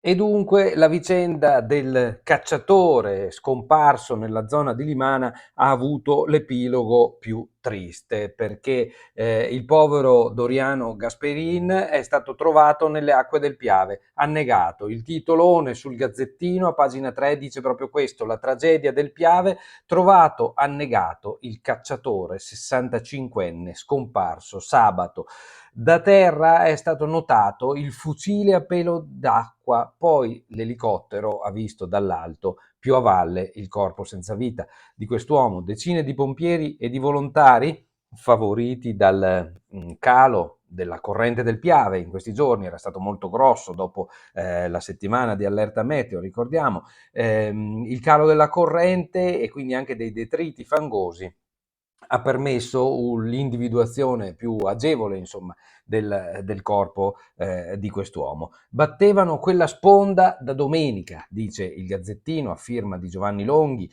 E dunque la vicenda del cacciatore scomparso nella zona di Limana ha avuto l'epilogo più triste, perché il povero Doriano Gasperin è stato trovato nelle acque del Piave, annegato. Il titolone sul Gazzettino a pagina 3 dice proprio questo: la tragedia del Piave, trovato annegato il cacciatore 65enne scomparso sabato. Da terra è stato notato il fucile a pelo d'acqua, poi l'elicottero ha visto dall'alto, più a valle, il corpo senza vita di quest'uomo. Decine di pompieri e di volontari, favoriti dal calo della corrente del Piave in questi giorni, era stato molto grosso dopo la settimana di allerta meteo, ricordiamo, il calo della corrente e quindi anche dei detriti fangosi ha permesso l'individuazione più agevole, insomma, del corpo di quest'uomo. Battevano quella sponda da domenica, dice il Gazzettino, a firma di Giovanni Longhi.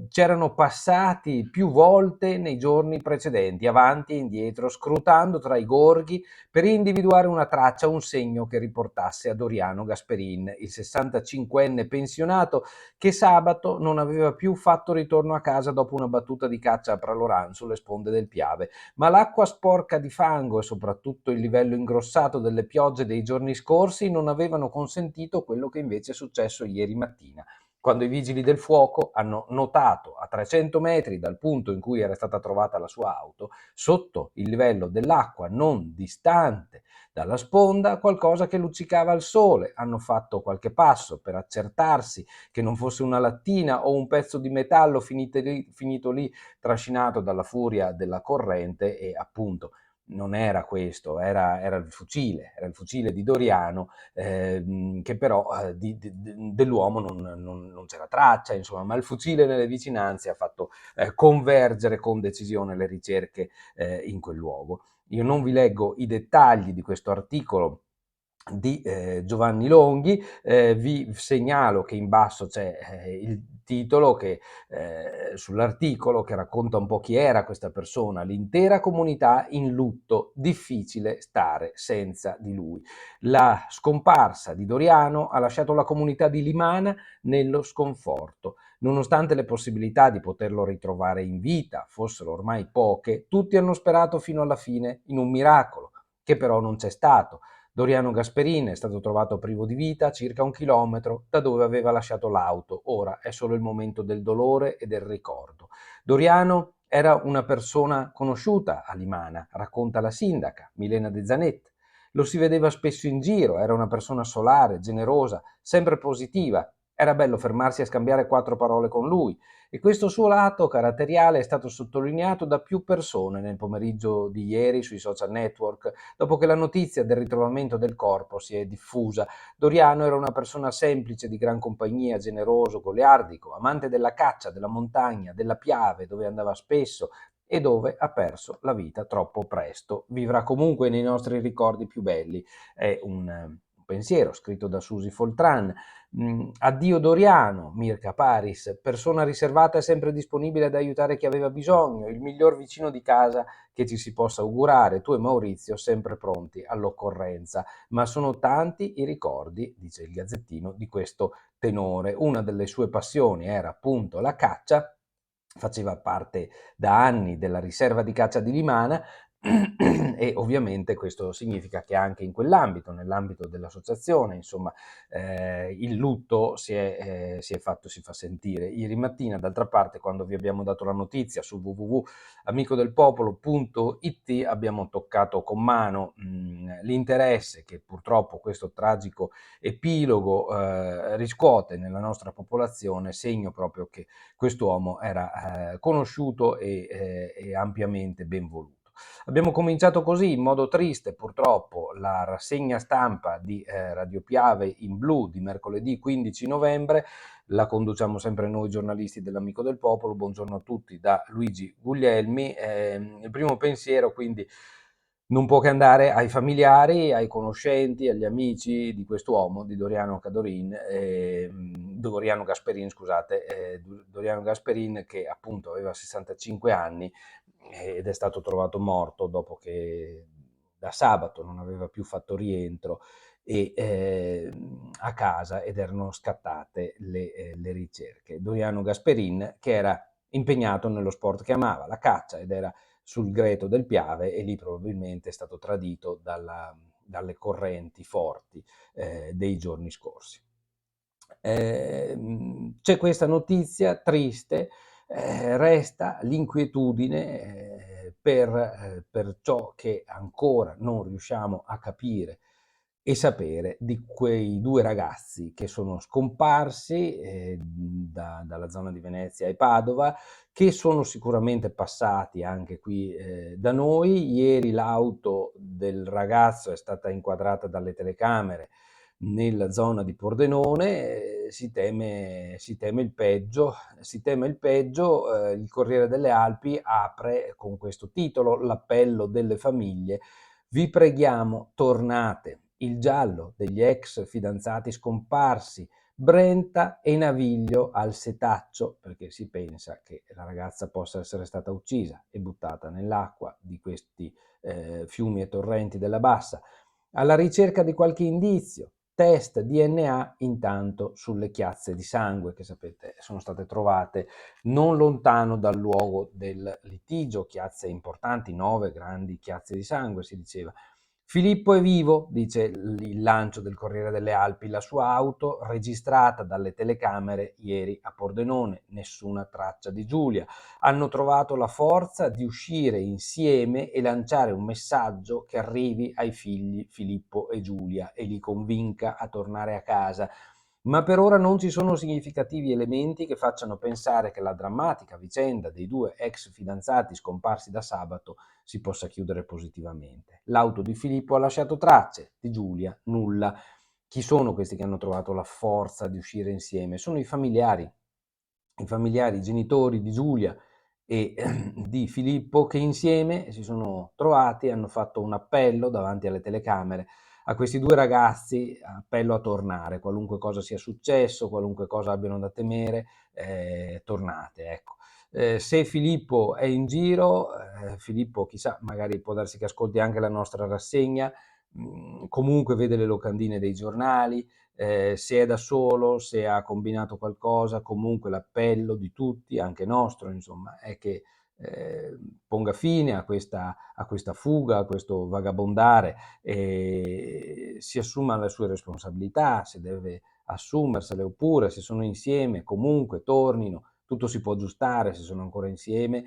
C'erano passati più volte nei giorni precedenti, avanti e indietro, scrutando tra i gorghi per individuare una traccia, un segno che riportasse a Doriano Gasperin, il 65enne pensionato che sabato non aveva più fatto ritorno a casa dopo una battuta di caccia a Praloran sulle sponde del Piave, ma l'acqua sporca di fango e soprattutto il livello ingrossato delle piogge dei giorni scorsi non avevano consentito quello che invece è successo ieri mattina, quando i vigili del fuoco hanno notato a 300 metri dal punto in cui era stata trovata la sua auto, sotto il livello dell'acqua non distante dalla sponda, qualcosa che luccicava al sole. Hanno fatto qualche passo per accertarsi che non fosse una lattina o un pezzo di metallo finito lì trascinato dalla furia della corrente, e appunto non era questo, era il fucile di Doriano, che però dell'uomo non c'era traccia, insomma, ma il fucile nelle vicinanze ha fatto convergere con decisione le ricerche in quel luogo. Io non vi leggo i dettagli di questo articolo di Giovanni Longhi, vi segnalo che in basso c'è il titolo sull'articolo che racconta un po' chi era questa persona: l'intera comunità in lutto, difficile stare senza di lui. La scomparsa di Doriano ha lasciato la comunità di Limana nello sconforto. Nonostante le possibilità di poterlo ritrovare in vita fossero ormai poche, tutti hanno sperato fino alla fine in un miracolo, che però non c'è stato. Doriano Gasperin è stato trovato privo di vita a circa 1 chilometro da dove aveva lasciato l'auto. Ora è solo il momento del dolore e del ricordo. Doriano era una persona conosciuta a Limana, racconta la sindaca Milena De Zanetti. Lo si vedeva spesso in giro, era una persona solare, generosa, sempre positiva. Era bello fermarsi a scambiare 4 parole con lui, e questo suo lato caratteriale è stato sottolineato da più persone nel pomeriggio di ieri sui social network, dopo che la notizia del ritrovamento del corpo si è diffusa. Doriano era una persona semplice, di gran compagnia, generoso, goliardico, amante della caccia, della montagna, della Piave, dove andava spesso e dove ha perso la vita troppo presto. Vivrà comunque nei nostri ricordi più belli. È un pensiero scritto da Susi Foltran. Addio Doriano, Mirka Paris, persona riservata e sempre disponibile ad aiutare chi aveva bisogno, il miglior vicino di casa che ci si possa augurare, tu e Maurizio sempre pronti all'occorrenza. Ma sono tanti i ricordi, dice il Gazzettino, di questo tenore. Una delle sue passioni era appunto la caccia, faceva parte da anni della riserva di caccia di Limana, e ovviamente questo significa che anche in quell'ambito, nell'ambito dell'associazione, insomma, il lutto si fa sentire. Ieri mattina, d'altra parte, quando vi abbiamo dato la notizia su www.amicodelpopolo.it, abbiamo toccato con mano l'interesse che purtroppo questo tragico epilogo riscuote nella nostra popolazione, segno proprio che quest'uomo era conosciuto e ampiamente ben voluto. Abbiamo cominciato così, in modo triste purtroppo, la rassegna stampa di Radio Piave in blu di mercoledì 15 novembre. La conduciamo sempre noi giornalisti dell'Amico del Popolo. Buongiorno a tutti da Luigi Guglielmi. Il primo pensiero quindi non può che andare ai familiari, ai conoscenti, agli amici di quest'uomo, di Doriano Gasperin, scusate, Doriano Gasperin, che appunto aveva 65 anni ed è stato trovato morto dopo che da sabato non aveva più fatto rientro a casa, ed erano scattate le ricerche. Doriano Gasperin, che era impegnato nello sport che amava, la caccia, ed era sul Greto del Piave, e lì probabilmente è stato tradito dalle correnti forti dei giorni scorsi. C'è questa notizia triste, resta l'inquietudine per ciò che ancora non riusciamo a capire e sapere di quei due ragazzi che sono scomparsi dalla zona di Venezia e Padova, che sono sicuramente passati anche qui da noi. Ieri l'auto del ragazzo è stata inquadrata dalle telecamere nella zona di Pordenone. Si teme il peggio, il Corriere delle Alpi apre con questo titolo: l'appello delle famiglie, vi preghiamo tornate, il giallo degli ex fidanzati scomparsi, Brenta e Naviglio al setaccio, perché si pensa che la ragazza possa essere stata uccisa e buttata nell'acqua di questi fiumi e torrenti della Bassa, alla ricerca di qualche indizio. Test DNA intanto sulle chiazze di sangue, che sapete sono state trovate non lontano dal luogo del litigio, chiazze importanti, 9 grandi chiazze di sangue, si diceva. Filippo è vivo, dice il lancio del Corriere delle Alpi, la sua auto registrata dalle telecamere ieri a Pordenone, nessuna traccia di Giulia. Hanno trovato la forza di uscire insieme e lanciare un messaggio che arrivi ai figli Filippo e Giulia e li convinca a tornare a casa. Ma per ora non ci sono significativi elementi che facciano pensare che la drammatica vicenda dei due ex fidanzati scomparsi da sabato si possa chiudere positivamente. L'auto di Filippo ha lasciato tracce, di Giulia nulla. Chi sono questi che hanno trovato la forza di uscire insieme? Sono i familiari, i genitori di Giulia e di Filippo, che insieme si sono trovati e hanno fatto un appello davanti alle telecamere a questi due ragazzi, appello a tornare, qualunque cosa sia successo, qualunque cosa abbiano da temere, tornate, ecco. Se Filippo è in giro, Filippo chissà, magari può darsi che ascolti anche la nostra rassegna, comunque vede le locandine dei giornali, se è da solo, se ha combinato qualcosa, comunque l'appello di tutti, anche nostro, insomma, è che ponga fine a questa fuga, a questo vagabondare, e si assuma le sue responsabilità, se deve assumersele, oppure se sono insieme comunque tornino, tutto si può aggiustare se sono ancora insieme.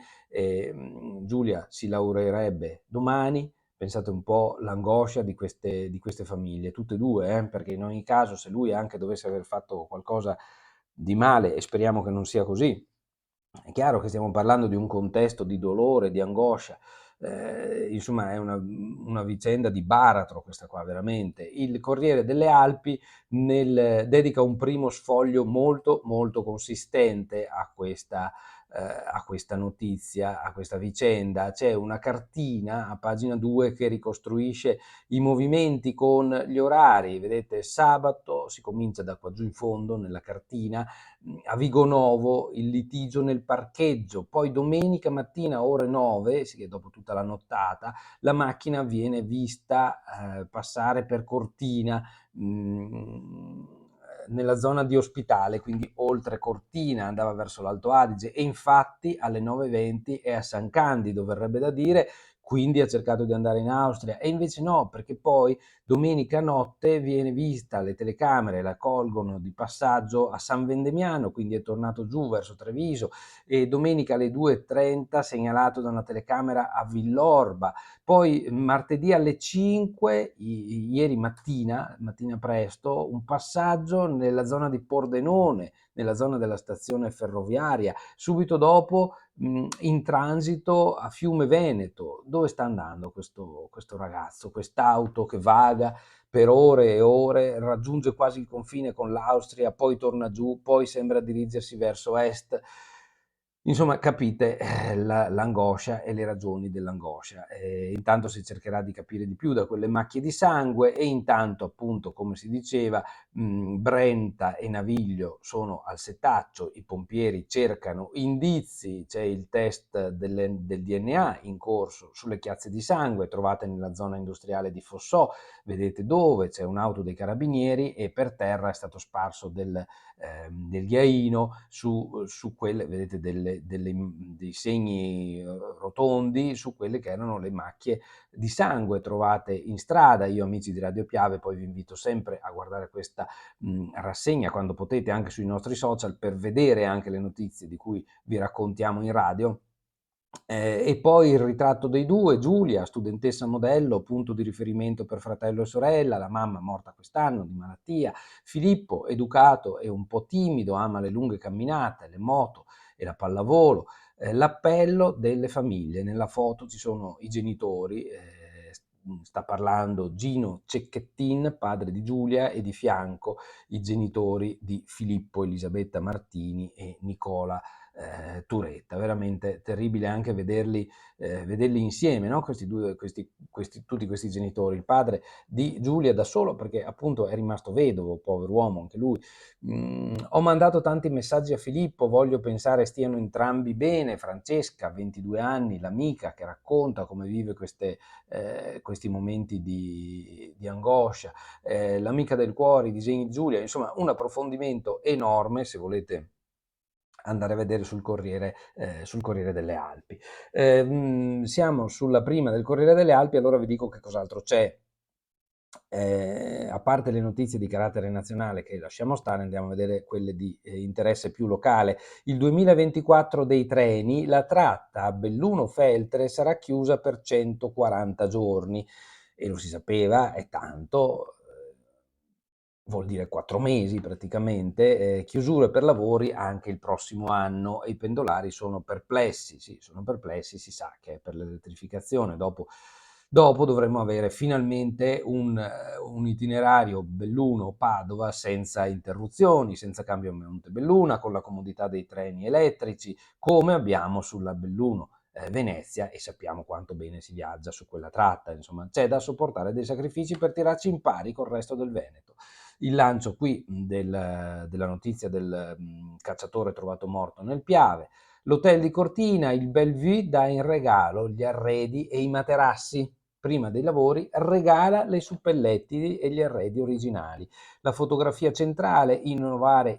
Giulia si laureerebbe domani. Pensate un po' l'angoscia di queste famiglie, tutte e due, perché in ogni caso, se lui anche dovesse aver fatto qualcosa di male, e speriamo che non sia così, è chiaro che stiamo parlando di un contesto di dolore, di angoscia, insomma è una vicenda di baratro questa qua, veramente. Il Corriere delle Alpi dedica un primo sfoglio molto molto consistente a questa notizia, a questa vicenda. C'è una cartina a pagina 2 che ricostruisce i movimenti con gli orari. Vedete, sabato si comincia da qua giù in fondo nella cartina, a Vigonovo il litigio nel parcheggio, poi domenica mattina ore 9, sì, dopo tutta la nottata, la macchina viene vista passare per Cortina, nella zona di Ospitale, quindi oltre Cortina, andava verso l'Alto Adige, e infatti alle 9:20 è a San Candido, verrebbe da dire, quindi ha cercato di andare in Austria, e invece no, perché poi domenica notte viene vista, le telecamere la colgono di passaggio a San Vendemiano, quindi è tornato giù verso Treviso, e domenica alle 2:30 segnalato da una telecamera a Villorba. Poi martedì alle 5, ieri mattina presto, un passaggio nella zona di Pordenone, nella zona della stazione ferroviaria. Subito dopo, in transito a Fiume Veneto. Dove sta andando questo ragazzo? Quest'auto che vaga per ore e ore, raggiunge quasi il confine con l'Austria, poi torna giù, poi sembra dirigersi verso est. Insomma, capite, l'angoscia e le ragioni dell'angoscia. Intanto si cercherà di capire di più da quelle macchie di sangue e intanto, appunto, come si diceva, Brenta e Naviglio sono al setaccio, i pompieri cercano indizi, c'è il test del DNA in corso sulle chiazze di sangue trovate nella zona industriale di Fossò, vedete dove, c'è un'auto dei carabinieri e per terra è stato sparso del ghiaino su quelle, vedete dei segni rotondi su quelle che erano le macchie di sangue trovate in strada. Io, amici di Radio Piave, poi vi invito sempre a guardare questa rassegna quando potete anche sui nostri social per vedere anche le notizie di cui vi raccontiamo in radio. E poi il ritratto dei due, Giulia, studentessa modello, punto di riferimento per fratello e sorella, la mamma morta quest'anno di malattia, Filippo, educato e un po' timido, ama le lunghe camminate, le moto e la pallavolo, l'appello delle famiglie, nella foto ci sono i genitori, sta parlando Gino Cecchettin, padre di Giulia, e di fianco i genitori di Filippo, Elisabetta Martini e Nicola Turetta. Veramente terribile anche vederli insieme, no? Tutti questi genitori. Il padre di Giulia da solo perché appunto è rimasto vedovo, povero uomo anche lui. Ho mandato tanti messaggi a Filippo, voglio pensare stiano entrambi bene. Francesca, 22 anni, l'amica che racconta come vive questi momenti di angoscia, l'amica del cuore, i disegni di Giulia, insomma un approfondimento enorme se volete andare a vedere sul Corriere delle Alpi. Siamo sulla prima del Corriere delle Alpi, allora vi dico che cos'altro c'è. A parte le notizie di carattere nazionale che lasciamo stare, andiamo a vedere quelle di interesse più locale. Il 2024 dei treni, la tratta a Belluno-Feltre sarà chiusa per 140 giorni e lo si sapeva, è tanto, vuol dire 4 mesi praticamente, chiusure per lavori anche il prossimo anno e i pendolari sono perplessi, sì, sono perplessi, si sa che è per l'elettrificazione, dopo dovremmo avere finalmente un itinerario Belluno-Padova senza interruzioni, senza cambio Monte-Belluna, con la comodità dei treni elettrici, come abbiamo sulla Belluno Venezia e sappiamo quanto bene si viaggia su quella tratta, insomma c'è da sopportare dei sacrifici per tirarci in pari col resto del Veneto. Il lancio qui della notizia del cacciatore trovato morto nel Piave, l'hotel di Cortina, il Bellevue dà in regalo gli arredi e i materassi. Prima dei lavori regala le suppelletti e gli arredi originali. La fotografia centrale, innovare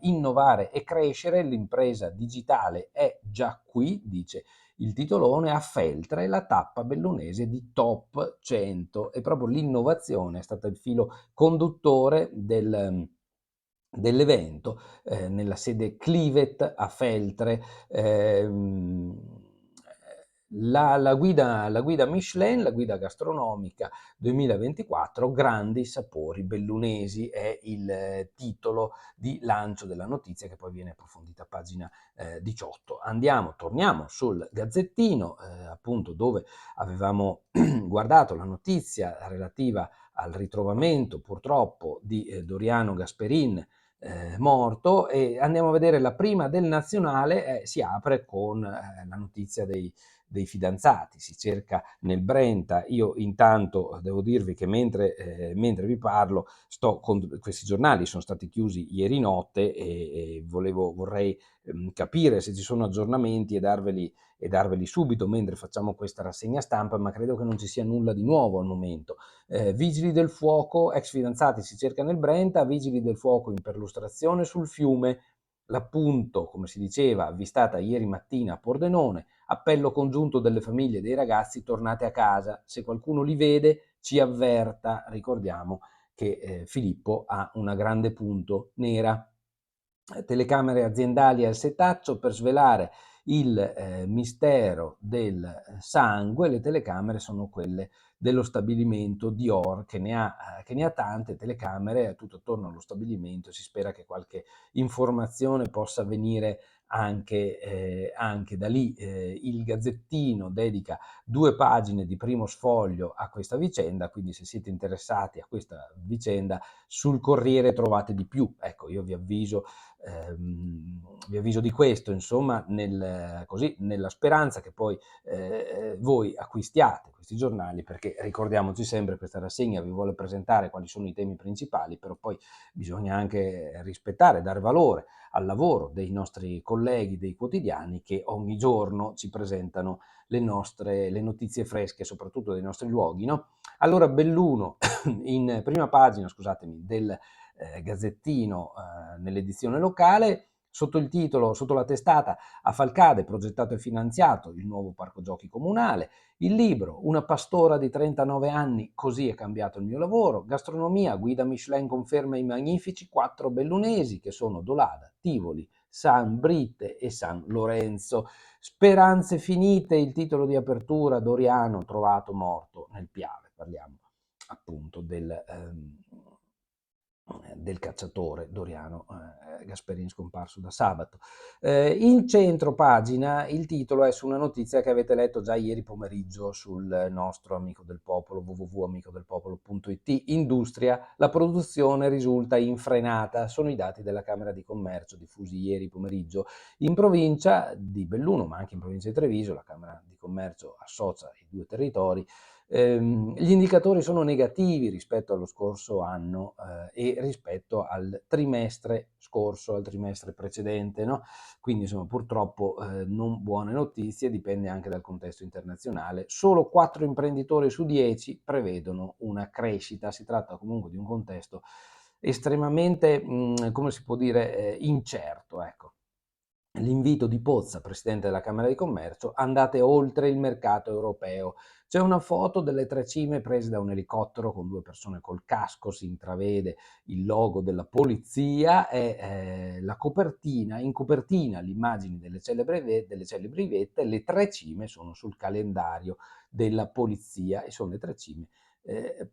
e crescere, l'impresa digitale è già qui, dice il titolone, a Feltre, la tappa bellunese di Top 100 e proprio l'innovazione è stata il filo conduttore dell'evento nella sede Clivet a Feltre. La guida Michelin, la guida gastronomica 2024, grandi sapori bellunesi è il titolo di lancio della notizia che poi viene approfondita a pagina 18. Torniamo sul Gazzettino, appunto dove avevamo guardato la notizia relativa al ritrovamento purtroppo di Doriano Gasperin morto, e andiamo a vedere la prima del nazionale, si apre con la notizia dei fidanzati, si cerca nel Brenta. Io intanto devo dirvi che mentre vi parlo questi giornali sono stati chiusi ieri notte e vorrei capire se ci sono aggiornamenti e darveli subito mentre facciamo questa rassegna stampa, ma credo che non ci sia nulla di nuovo al momento. Vigili del fuoco, ex fidanzati si cerca nel Brenta, vigili del fuoco in perlustrazione sul fiume, l'appunto, come si diceva, avvistata ieri mattina a Pordenone, appello congiunto delle famiglie dei ragazzi tornate a casa, se qualcuno li vede ci avverta, ricordiamo che Filippo ha una grande punto nera. Telecamere aziendali al setaccio per svelare il mistero del sangue, le telecamere sono quelle dello stabilimento Dior, che ne ha tante telecamere tutto attorno allo stabilimento. Si spera che qualche informazione possa venire anche da lì. Il Gazzettino dedica 2 pagine di primo sfoglio a questa vicenda, quindi se siete interessati a questa vicenda sul Corriere trovate di più. Ecco, io vi avviso di questo, insomma, così, nella speranza che poi voi acquistiate questi giornali, perché ricordiamoci sempre, questa rassegna vi vuole presentare quali sono i temi principali, però poi bisogna anche rispettare, dare valore al lavoro dei nostri colleghi dei quotidiani che ogni giorno ci presentano le notizie fresche, soprattutto dei nostri luoghi, no? Allora Belluno in prima pagina, scusatemi, del Gazzettino nell'edizione locale, sotto il titolo, sotto la testata: a Falcade progettato e finanziato il nuovo parco giochi comunale. Il libro: Una pastora di 39 anni, così è cambiato il mio lavoro. Gastronomia: guida Michelin conferma i magnifici 4 bellunesi, che sono Dolada, Tivoli, San Britte e San Lorenzo. Speranze finite, il titolo di apertura: Doriano trovato morto nel Piave. Parliamo appunto del cacciatore Doriano Gasperini, scomparso da sabato. In centro pagina il titolo è su una notizia che avete letto già ieri pomeriggio sul nostro Amico del Popolo, www.amicodelpopolo.it. Industria: la produzione risulta infrenata, sono i dati della Camera di Commercio diffusi ieri pomeriggio. In provincia di Belluno, ma anche in provincia di Treviso, la Camera di Commercio associa i 2 territori. Gli indicatori sono negativi rispetto allo scorso anno e rispetto al trimestre scorso, al trimestre precedente, no? Quindi insomma purtroppo non buone notizie, dipende anche dal contesto internazionale. Solo 4 imprenditori su 10 prevedono una crescita. Si tratta comunque di un contesto estremamente, come si può dire, incerto, ecco. L'invito di Pozza, presidente della Camera di Commercio: andate oltre il mercato europeo. C'è una foto delle 3 cime prese da un elicottero con 2 persone col casco, si intravede il logo della polizia e la copertina, in copertina l'immagine delle celebri vette. Le 3 cime sono sul calendario della polizia e sono le 3 cime,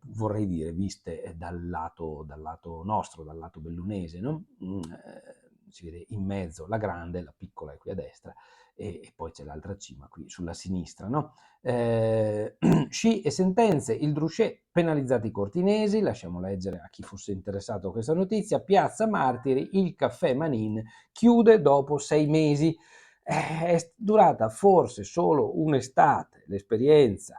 vorrei dire, viste dal lato nostro, dal lato bellunese, no? Si vede in mezzo la grande, la piccola è qui a destra e poi c'è l'altra cima qui sulla sinistra, no? Sci e sentenze: il Druscè, penalizzati i cortinesi. Lasciamo leggere a chi fosse interessato a questa notizia. Piazza Martiri, il caffè Manin chiude dopo 6 mesi. È durata forse solo un'estate l'esperienza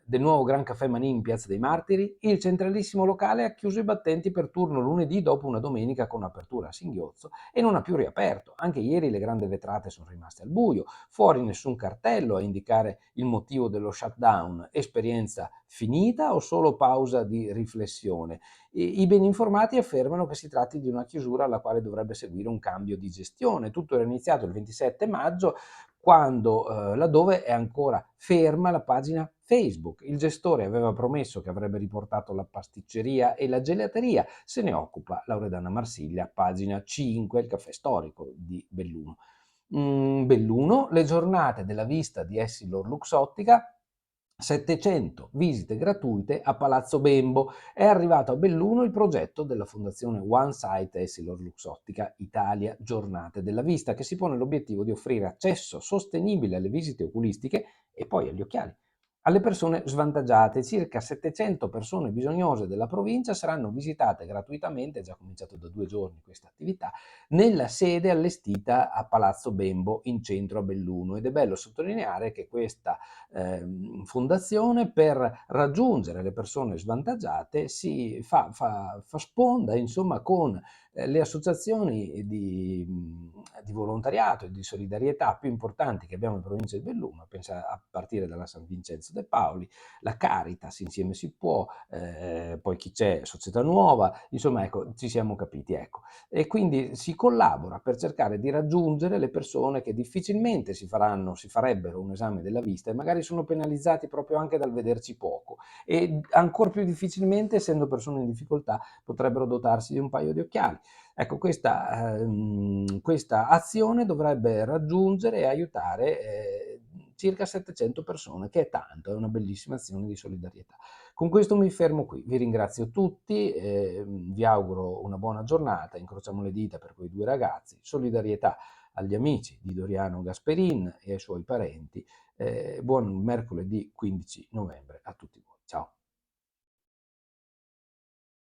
del nuovo Gran Caffè Manin in Piazza dei Martiri. Il centralissimo locale ha chiuso i battenti per turno lunedì dopo una domenica con apertura a singhiozzo e non ha più riaperto. Anche ieri le grandi vetrate sono rimaste al buio, fuori nessun cartello a indicare il motivo dello shutdown. Esperienza finita o solo pausa di riflessione? I ben informati affermano che si tratti di una chiusura alla quale dovrebbe seguire un cambio di gestione. Tutto era iniziato il 27 maggio, quando laddove è ancora ferma la pagina Facebook. Il gestore aveva promesso che avrebbe riportato la pasticceria e la gelateria. Se ne occupa Loredana Marsiglia, pagina 5, il caffè storico di Belluno. Belluno: le giornate della vista di Essilor Luxottica, 700 visite gratuite a Palazzo Bembo. È arrivato a Belluno il progetto della fondazione One Sight Essilor Luxottica Italia Giornate della Vista, che si pone l'obiettivo di offrire accesso sostenibile alle visite oculistiche e poi agli occhiali alle persone svantaggiate. Circa 700 persone bisognose della provincia saranno visitate gratuitamente, è già cominciato da 2 giorni questa attività, nella sede allestita a Palazzo Bembo in centro a Belluno. Ed è bello sottolineare che questa fondazione, per raggiungere le persone svantaggiate, si fa sponda, insomma, con le associazioni di volontariato e di solidarietà più importanti che abbiamo in provincia di Belluno. Pensa a partire dalla San Vincenzo De Paoli, la Caritas, Insieme si può, poi chi c'è, Società Nuova, insomma, ecco, ci siamo capiti, ecco. E quindi si collabora per cercare di raggiungere le persone che difficilmente si farebbero un esame della vista e magari sono penalizzati proprio anche dal vederci poco, e ancor più difficilmente, essendo persone in difficoltà, potrebbero dotarsi di un paio di occhiali. Ecco, questa azione dovrebbe raggiungere e aiutare circa 700 persone, che è tanto, è una bellissima azione di solidarietà. Con questo mi fermo qui, vi ringrazio tutti, vi auguro una buona giornata, incrociamo le dita per quei due ragazzi, solidarietà agli amici di Doriano Gasperin e ai suoi parenti. Buon mercoledì 15 novembre a tutti voi. Ciao.